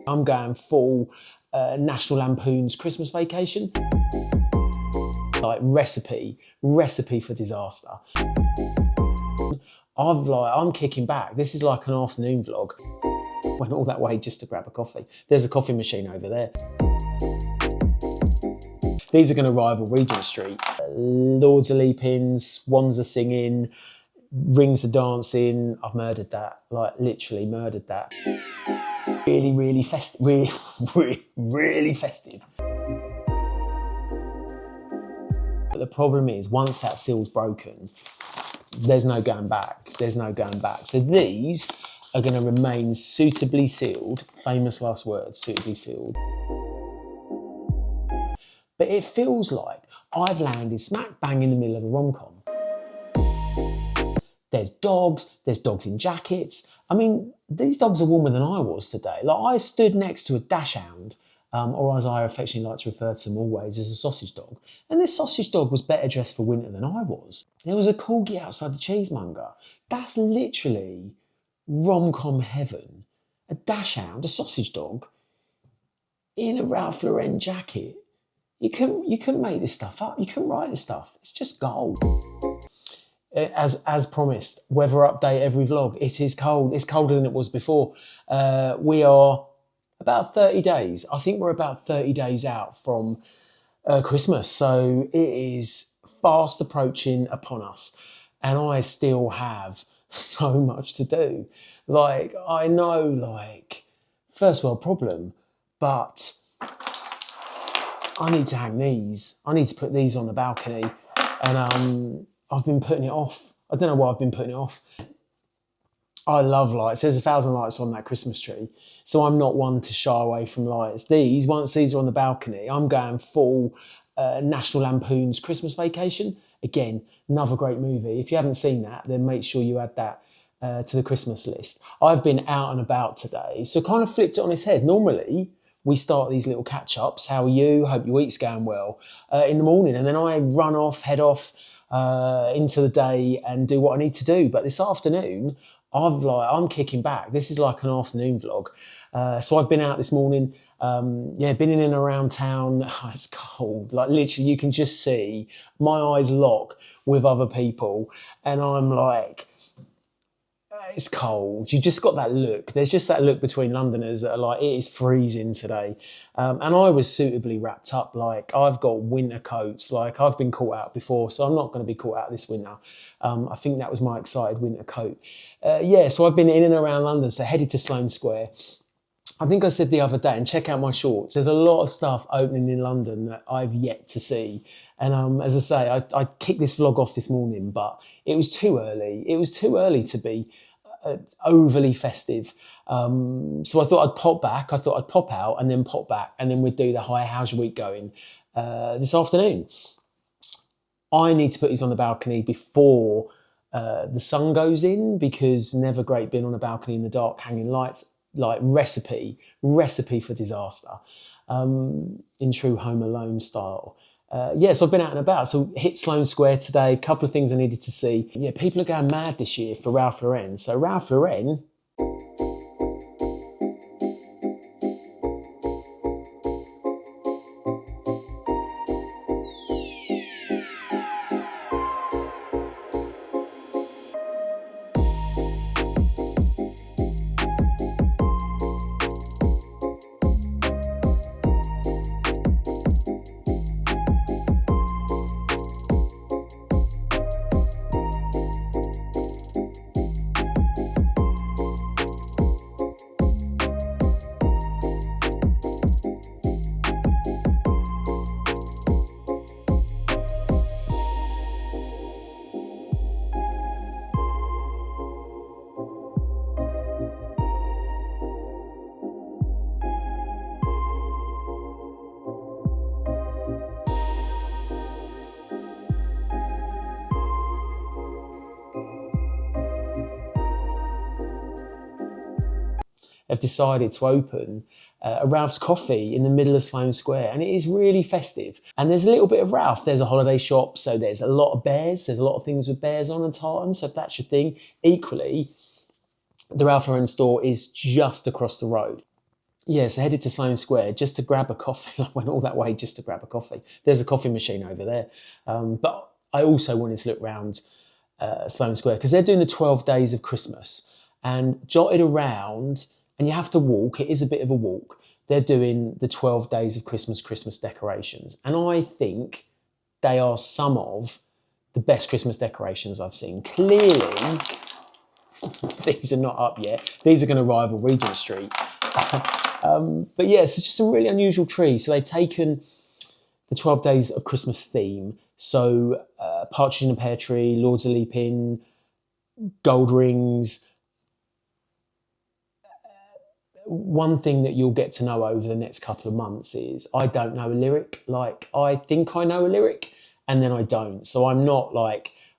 I'm going full National Lampoon's Christmas Vacation. Like recipe for disaster. I'm kicking back. This is like an afternoon vlog. Went all that way just to grab a coffee. There's a coffee machine over there. These are going to rival Regent Street. Lords are leaping, swans are singing, rings are dancing. I've murdered that, like literally murdered that. Really festive. Really festive. But the problem is, once that seal's broken, there's no going back. There's no going back. So these are going to remain suitably sealed. Famous last words, suitably sealed. But it feels like I've landed smack bang in the middle of a rom-com. There's dogs in jackets. I mean, these dogs are warmer than I was today. Like, I stood next to a dachshund, or as I affectionately like to refer to them always, as a sausage dog. And this sausage dog was better dressed for winter than I was. There was a corgi outside the cheesemonger. That's literally rom-com heaven. A dachshund, a sausage dog, in a Ralph Lauren jacket. You couldn't make this stuff up. You couldn't write this stuff. It's just gold. As promised, weather update every vlog. It is cold. It's colder than it was before. We are about 30 days. I think we're about 30 days out from Christmas. So it is fast approaching upon us. And I still have so much to do. Like, I know, like, first world problem, but I need to hang these. I need to put these on the balcony. And I've been putting it off. I don't know why I've been putting it off. I love lights. There's 1,000 lights on that Christmas tree. So I'm not one to shy away from lights. Once these are on the balcony, I'm going full National Lampoon's Christmas Vacation. Again, another great movie. If you haven't seen that, then make sure you add that to the Christmas list. I've been out and about today, so kind of flipped it on its head. Normally, we start these little catch-ups. How are you? Hope your week's going well in the morning. And then I head off into the day and do what I need to do. But this afternoon, I'm kicking back. This is like an afternoon vlog. So I've been out this morning, been in and around town. Oh, it's cold. Like, literally, you can just see my eyes lock with other people. And I'm like, it's cold. You just got that look. There's just that look between Londoners that are like, it is freezing today. And I was suitably wrapped up. Like, I've got winter coats. Like, I've been caught out before, so I'm not going to be caught out this winter. I think that was my excited winter coat. So I've been in and around London, so headed to Sloane Square. I think I said the other day, and check out my shorts, there's a lot of stuff opening in London that I've yet to see. And as I say, I kicked this vlog off this morning, but it was too early. It was too early to be overly festive. So I thought I'd pop back. I thought I'd pop out and then pop back, and then we'd do the hi, how's your week going this afternoon. I need to put these on the balcony before the sun goes in, because never great being on a balcony in the dark hanging lights. Like recipe for disaster in true Home Alone style. So I've been out and about. So hit Sloane Square today, a couple of things I needed to see. Yeah, people are going mad this year for Ralph Lauren. So Ralph Lauren have decided to open a Ralph's Coffee in the middle of Sloane Square, and it is really festive. And there's a little bit of Ralph. There's a holiday shop, so there's a lot of bears. There's a lot of things with bears on and tartans, so if that's your thing. Equally, the Ralph Lauren store is just across the road. Yeah, so headed to Sloane Square just to grab a coffee. I went all that way just to grab a coffee. There's a coffee machine over there. But I also wanted to look around Sloane Square because they're doing the 12 days of Christmas, and jotted around, and you have to walk. It is a bit of a walk. They're doing the 12 days of Christmas decorations. And I think they are some of the best Christmas decorations I've seen. Clearly, these are not up yet. These are going to rival Regent Street. But yeah, it's just a really unusual tree. So they've taken the 12 days of Christmas theme. So Partridge in a Pear Tree, Lords of Leaping, gold rings. One thing that you'll get to know over the next couple of months is I don't know a lyric. Like, I think I know a lyric and then I don't. So I'm not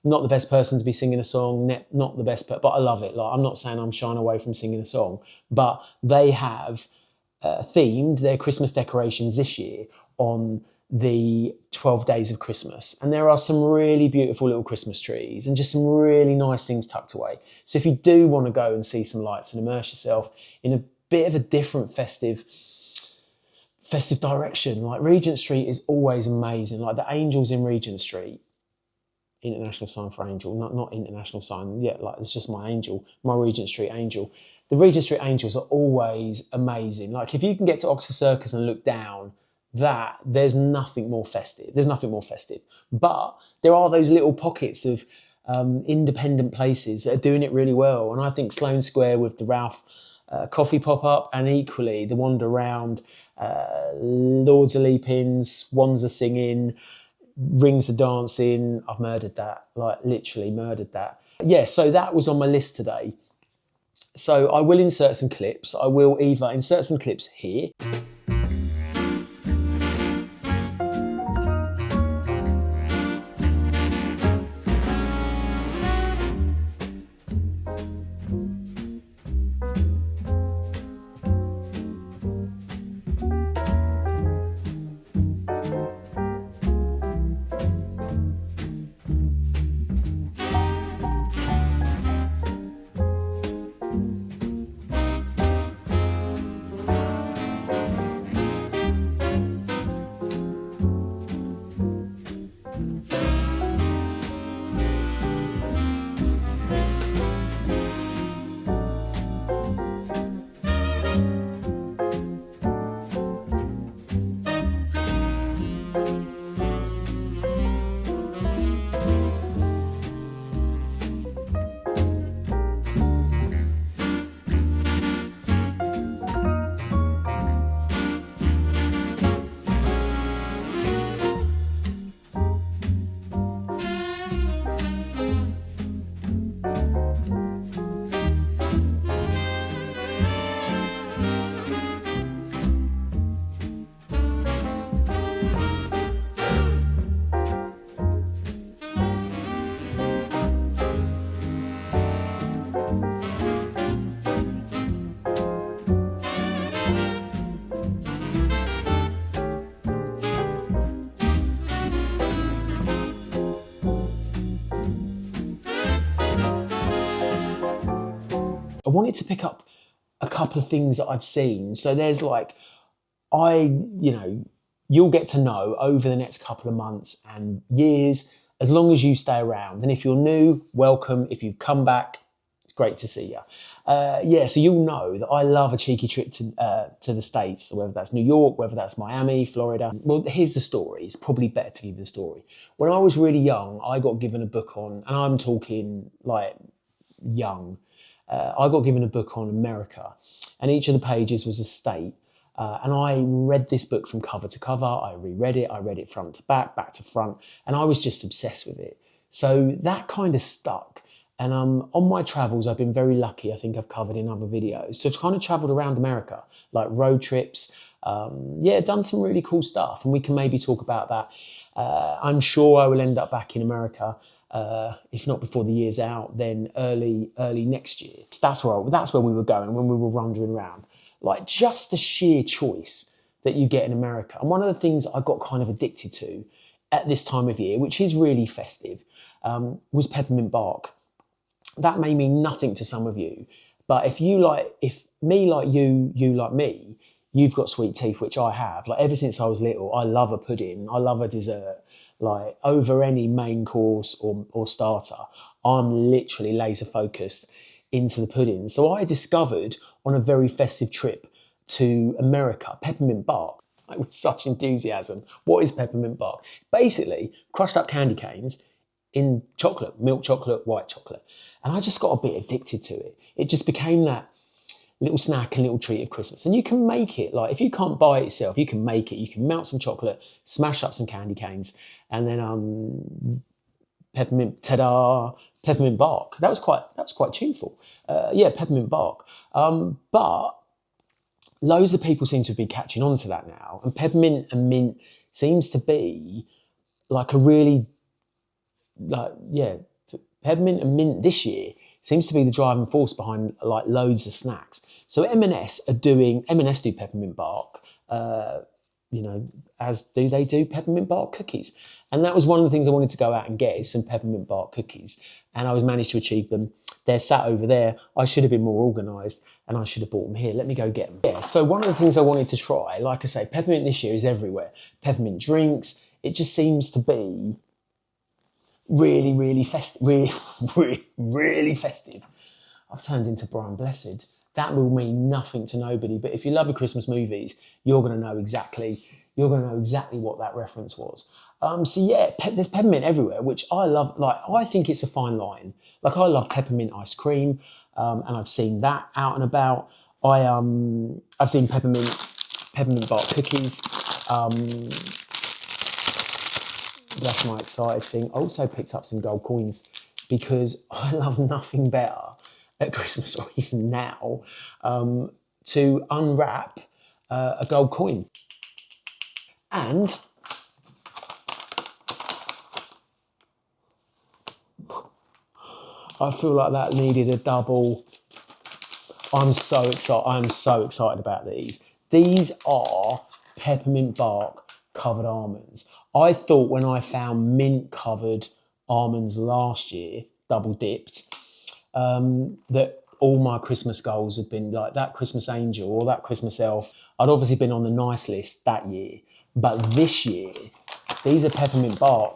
the best person to be singing a song, not the best, but I love it. Like, I'm not saying I'm shying away from singing a song, but they have themed their Christmas decorations this year on the 12 days of Christmas. And there are some really beautiful little Christmas trees and just some really nice things tucked away. So if you do want to go and see some lights and immerse yourself in a bit of a different festive direction, like Regent Street is always amazing. Like the angels in Regent Street, international sign for angel, not international sign, yeah, like it's just my angel, my Regent Street angel. The Regent Street angels are always amazing. Like if you can get to Oxford Circus and look down, there's nothing more festive. There's nothing more festive. But there are those little pockets of independent places that are doing it really well. And I think Sloane Square with the Ralph coffee pop-up, and equally the wander around, Lords are leaping, swans are singing, rings are dancing. I've murdered that, like literally murdered that. Yeah, so that was on my list today. So I will insert some clips. I will either insert some clips here. I wanted to pick up a couple of things that I've seen. So there's you'll get to know over the next couple of months and years, as long as you stay around. And if you're new, welcome. If you've come back, it's great to see you. So you'll know that I love a cheeky trip to the States, whether that's New York, whether that's Miami, Florida. Well, here's the story. It's probably better to give you the story. When I was really young, I got given a book on, and I'm talking like young, I got given a book on America, and each of the pages was a state. And I read this book from cover to cover. I reread it. I read it front to back to front, and I was just obsessed with it. So that kind of stuck. And on my travels, I've been very lucky. I think I've covered in other videos. So I've kind of traveled around America, like road trips. Done some really cool stuff, and we can maybe talk about that. I'm sure I will end up back in America. If not before the year's out, then early next year. That's where we were going when we were wandering around. Like just the sheer choice that you get in America. And one of the things I got kind of addicted to at this time of year, which is really festive, was peppermint bark. That may mean nothing to some of you, but if me like you like me, you've got sweet teeth, which I have. Like ever since I was little, I love a pudding. I love a dessert. Like over any main course or starter, I'm literally laser focused into the pudding. So I discovered on a very festive trip to America, peppermint bark. Like with such enthusiasm. What is peppermint bark? Basically, crushed up candy canes in chocolate, milk chocolate, white chocolate. And I just got a bit addicted to it. It just became that little snack and little treat of Christmas. And you can make it, like if you can't buy it yourself, you can make it. You can melt some chocolate, smash up some candy canes, and then peppermint, ta-da, peppermint bark. That was quite tuneful. Yeah, peppermint bark. But loads of people seem to be catching on to that now. And peppermint and mint seems to be like a really, like, yeah, peppermint and mint this year seems to be the driving force behind like loads of snacks. So M&S do peppermint bark, as do they do peppermint bark cookies. And that was one of the things I wanted to go out and get is some peppermint bark cookies. And I was managed to achieve them. They're sat over there. I should have been more organised and I should have bought them here. Let me go get them. Yeah, so one of the things I wanted to try, like I say, peppermint this year is everywhere. Peppermint drinks, it just seems to be really, really festive. Really festive. I've turned into Brian Blessed. That will mean nothing to nobody, but if you love your Christmas movies, you're going to know exactly what that reference was. So yeah, there's peppermint everywhere, which I love. Like, I think it's a fine line. Like, I love peppermint ice cream, and I've seen that out and about. I've seen peppermint bark cookies. That's my excited thing. I also picked up some gold coins because I love nothing better at Christmas or even now to unwrap a gold coin. And I feel like that needed a double. I'm so excited about these. These are peppermint bark covered almonds. I thought when I found mint covered almonds last year, double dipped, that all my Christmas goals had been like that Christmas angel or that Christmas elf. I'd obviously been on the nice list that year, but this year, these are peppermint bark.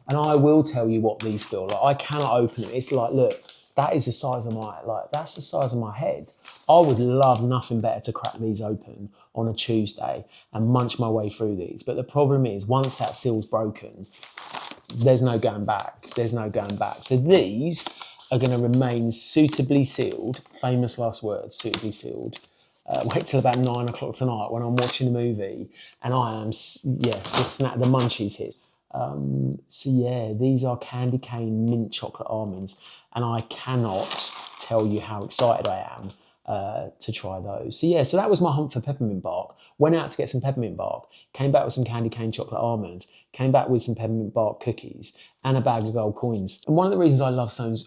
And I will tell you what these feel like. I cannot open it. It's like, look, that's the size of my head. I would love nothing better to crack these open on a Tuesday and munch my way through these. But the problem is, once that seal's broken, there's no going back. So these are going to remain suitably sealed. Famous last words, suitably sealed. Wait till about 9 o'clock tonight when I'm watching a movie and the munchies hit. So yeah, these are candy cane mint chocolate almonds, and I cannot tell you how excited I am to try those. So yeah, so that was my hunt for peppermint bark. Went out to get some peppermint bark, came back with some candy cane chocolate almonds, came back with some peppermint bark cookies, and a bag of gold coins. And one of the reasons I love Sloane,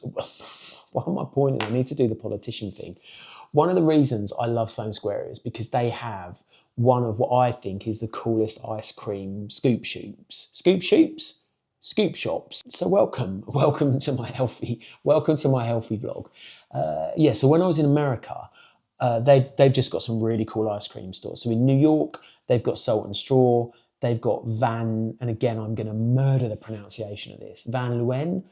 what am I pointing? I need to do the politician thing. One of the reasons I love Sloane Square is because they have one of what I think is the coolest ice cream scoop shops. So welcome to my healthy vlog. So when I was in America, they've just got some really cool ice cream stores. So in New York, they've got Salt and Straw. They've got and again, I'm going to murder the pronunciation of this, Van Leeuwen,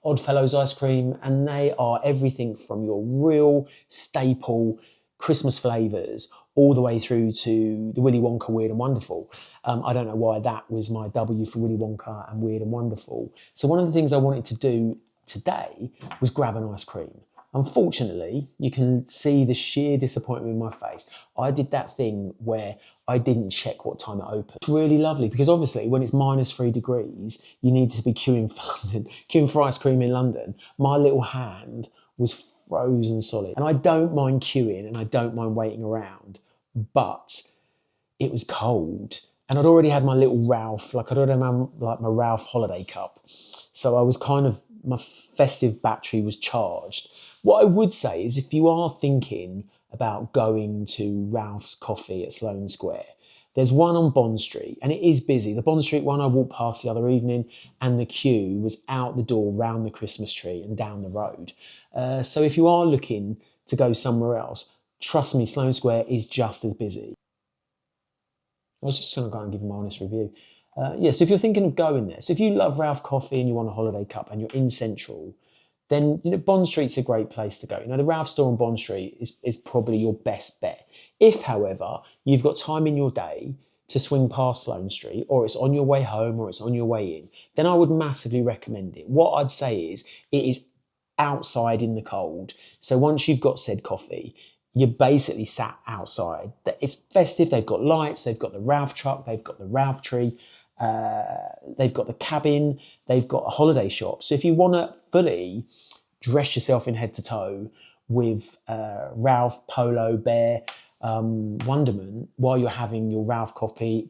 Oddfellows ice cream, and they are everything from your real staple Christmas flavours all the way through to the Willy Wonka Weird and Wonderful. I don't know why that was my W for Willy Wonka and Weird and Wonderful. So one of the things I wanted to do today was grab an ice cream. Unfortunately, you can see the sheer disappointment in my face. I did that thing where I didn't check what time it opened. It's really lovely because obviously when it's -3 degrees, you need to be queuing for ice cream in London. My little hand was frozen solid. And I don't mind queuing and I don't mind waiting around, but it was cold. And I'd already had my little Ralph, I'd already had my Ralph holiday cup. So I was my festive battery was charged. What I would say is if you are thinking about going to Ralph's Coffee at Sloane Square, there's one on Bond Street and it is busy. The Bond Street one I walked past the other evening and the queue was out the door round the Christmas tree and down the road. So if you are looking to go somewhere else, Trust me, Sloane Square is just as busy. I was just going to kind of give you my honest review. So if you're thinking of going there, so if you love Ralph Coffee and you want a holiday cup and you're in Central, then Bond Street's a great place to go. The Ralph store on Bond Street is probably your best bet. If, however, you've got time in your day to swing past Sloane Street, or it's on your way home or it's on your way in, then I would massively recommend it. What I'd say is it is outside in the cold. So once you've got said coffee, you're basically sat outside. It's festive. They've got lights. They've got the Ralph truck. They've got the Ralph tree. They've got the cabin. They've got a holiday shop. So if you want to fully dress yourself in head to toe with Ralph, Polo, Bear, wonderment while you're having your Ralph coffee.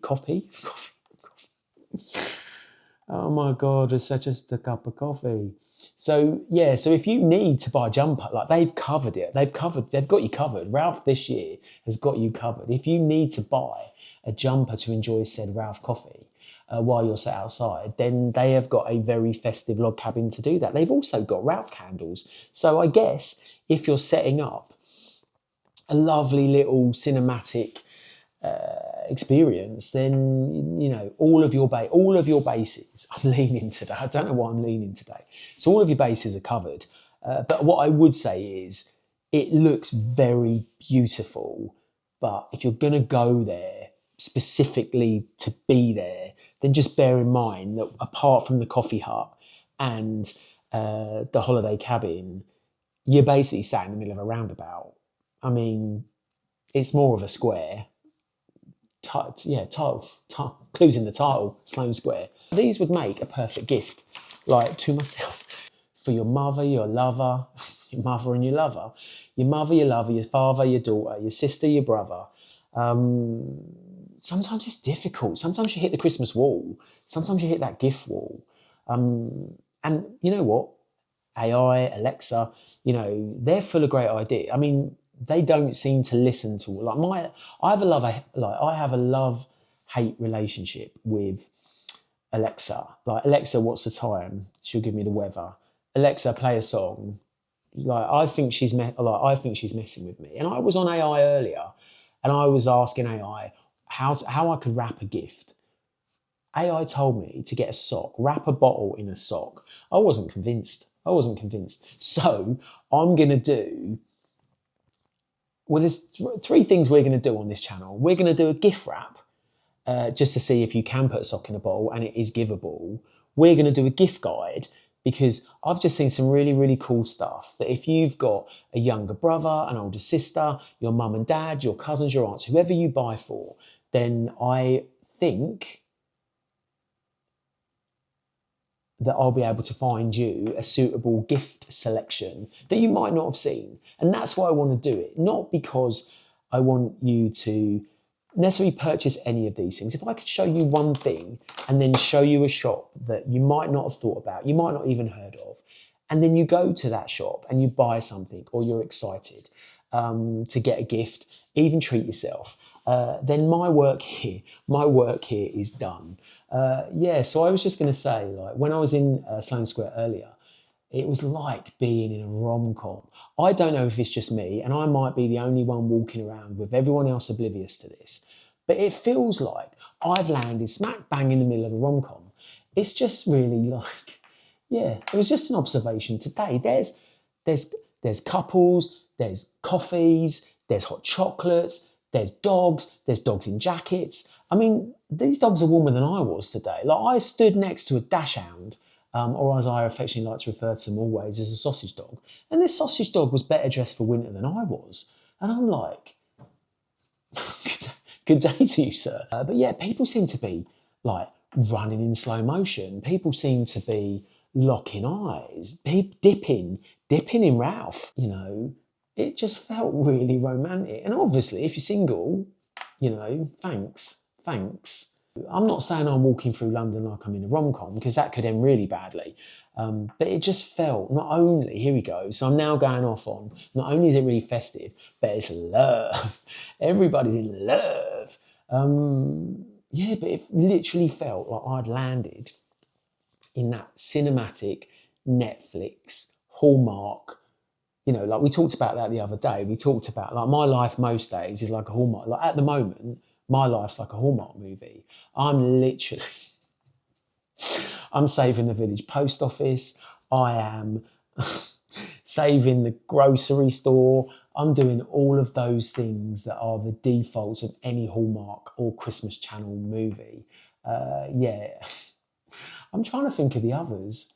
Oh my God, it's just a cup of coffee. So if you need to buy a jumper, like they've covered it. They've got you covered. Ralph this year has got you covered. If you need to buy a jumper to enjoy said Ralph coffee while you're sat outside, then they have got a very festive log cabin to do that. They've also got Ralph candles. So I guess if you're setting up a lovely little cinematic experience, then all of your bases. I'm leaning today. I don't know why I'm leaning today. So all of your bases are covered. But what I would say is, it looks very beautiful. But if you're going to go there specifically to be there, then just bear in mind that apart from the coffee hut and the holiday cabin, you're basically sat in the middle of a roundabout. I mean, it's more of a square. Clues in the title, Sloane Square. These would make a perfect gift, like to myself, for your mother, your lover, your mother and your lover, your mother, your lover, your father, your daughter, your sister, your brother. Sometimes it's difficult. Sometimes you hit the Christmas wall. Sometimes you hit that gift wall. And you know what? AI, Alexa, they're full of great ideas. I mean, they don't seem to listen to I have a love-hate relationship with Alexa. Like, Alexa, what's the time? She'll give me the weather. Alexa, play a song. I think she's messing with me. And I was on AI earlier, and I was asking AI how I could wrap a gift. AI told me to get a sock, wrap a bottle in a sock. I wasn't convinced. So I'm going to do... Well, there's three things we're going to do on this channel. We're going to do a gift wrap, just to see if you can put a sock in a bottle and it is givable. We're going to do a gift guide, because I've just seen some really, really cool stuff that if you've got a younger brother, an older sister, your mum and dad, your cousins, your aunts, whoever you buy for, then I think that I'll be able to find you a suitable gift selection that you might not have seen. And that's why I want to do it. Not because I want you to necessarily purchase any of these things. If I could show you one thing and then show you a shop that you might not have thought about, you might not even heard of, and then you go to that shop and you buy something, or you're excited to get a gift, even treat yourself, then my work here is done. So I was just going to say, like, when I was in Sloane Square earlier, it was like being in a rom-com. I don't know if it's just me, and I might be the only one walking around with everyone else oblivious to this, but it feels like I've landed smack bang in the middle of a rom-com. It's just really like, it was just an observation today. There's couples, there's coffees, there's hot chocolates, there's dogs in jackets. I mean, these dogs are warmer than I was today. Like, I stood next to a dachshund, or as I affectionately like to refer to them always, as a sausage dog. And this sausage dog was better dressed for winter than I was. And I'm like, good day to you, sir. But people seem to be like running in slow motion. People seem to be locking eyes, dipping in Ralph. It just felt really romantic. And obviously, if you're single, thanks. I'm not saying I'm walking through London like I'm in a rom-com, because that could end really badly. But it just felt, not only, here we go, so I'm now going off on, not only is it really festive, but it's love. Everybody's in love. But it literally felt like I'd landed in that cinematic Netflix Hallmark, like we talked about that the other day. We talked about like my life most days is like a Hallmark. Like at the moment, my life's like a Hallmark movie. I'm literally, I'm saving the village post office. I am saving the grocery store. I'm doing all of those things that are the defaults of any Hallmark or Christmas Channel movie. Yeah, I'm trying to think of the others.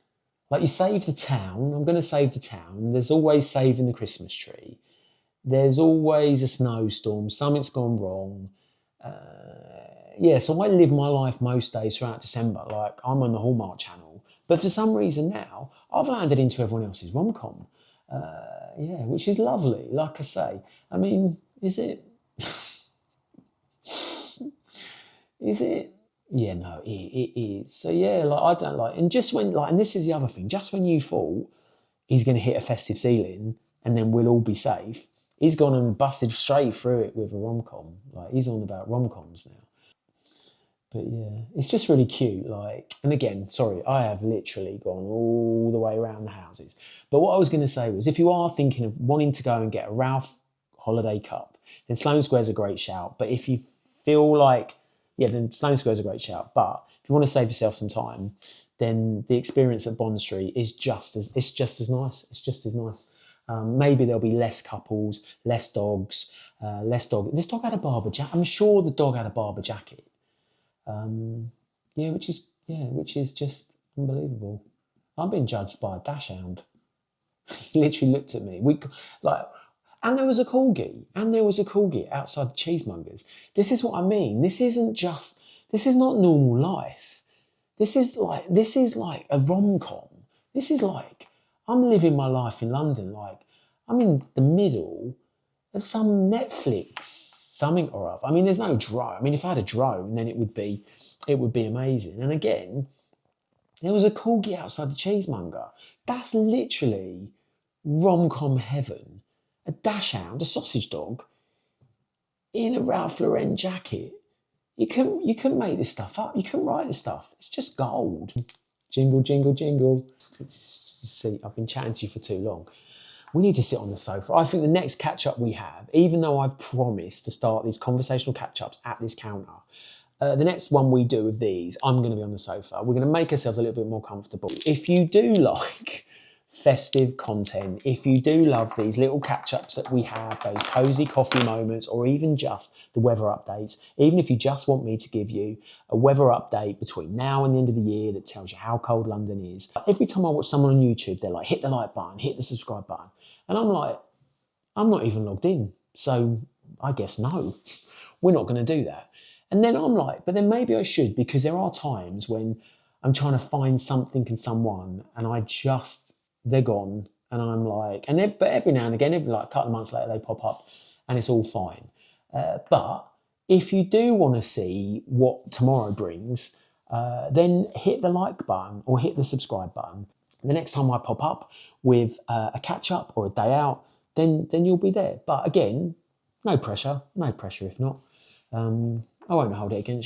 Like you save the town. I'm going to save the town. There's always saving the Christmas tree. There's always a snowstorm. Something's gone wrong. Yeah, so I live my life most days throughout December. Like I'm on the Hallmark channel. But for some reason now, I've landed into everyone else's rom-com. Yeah, which is lovely. Like I say, I mean, is it? Is it? Yeah, no, it is. So yeah, like I don't like, and just when like, and this is the other thing, just when you thought he's going to hit a festive ceiling and then we'll all be safe, he's gone and busted straight through it with a rom-com. Like he's on about rom-coms now. But yeah, it's just really cute. Like, and again, sorry, I have literally gone all the way around the houses. But what I was going to say was, if you are thinking of wanting to go and get a Ralph holiday cup, then Sloane Square's a great shout. But if you feel like, yeah, then Sloane Square's a great shout. But if you want to save yourself some time, then the experience at Bond Street is just as nice. It's just as nice. Maybe there'll be less couples, less dogs, less dog. This dog had a Barber jacket. I'm sure the dog had a Barber jacket. Which is just unbelievable. I'm being judged by a dash hound. He literally looked at me. And there was a corgi, outside the cheesemongers. This is what I mean. This is not normal life. This is like a rom-com. This is like, I'm living my life in London. Like, I'm in the middle of some Netflix something or other. I mean, there's no drone. I mean, if I had a drone, then it would be amazing. And again, there was a corgi outside the cheesemonger. That's literally rom-com heaven. A dachshund, a sausage dog, in a Ralph Lauren jacket. You couldn't make this stuff up. You couldn't write this stuff. It's just gold. Jingle, jingle, jingle. See, I've been chatting to you for too long. We need to sit on the sofa. I think the next catch-up we have, even though I've promised to start these conversational catch-ups at this counter, the next one we do of these, I'm going to be on the sofa. We're going to make ourselves a little bit more comfortable. If you do like festive content, if you do love these little catch-ups that we have, those cosy coffee moments, or even just the weather updates, even if you just want me to give you a weather update between now and the end of the year that tells you how cold London is. Every time I watch someone on YouTube, they're like, hit the like button, hit the subscribe button. And I'm like, I'm not even logged in. So I guess no, we're not going to do that. And then I'm like, but then maybe I should, because there are times when I'm trying to find something in someone and they're gone. And I'm like, but every now and again, every like a couple of months later, they pop up and it's all fine. But if you do want to see what tomorrow brings, then hit the like button or hit the subscribe button. The next time I pop up with a catch up or a day out, then you'll be there. But again, no pressure if not. I won't hold it against you.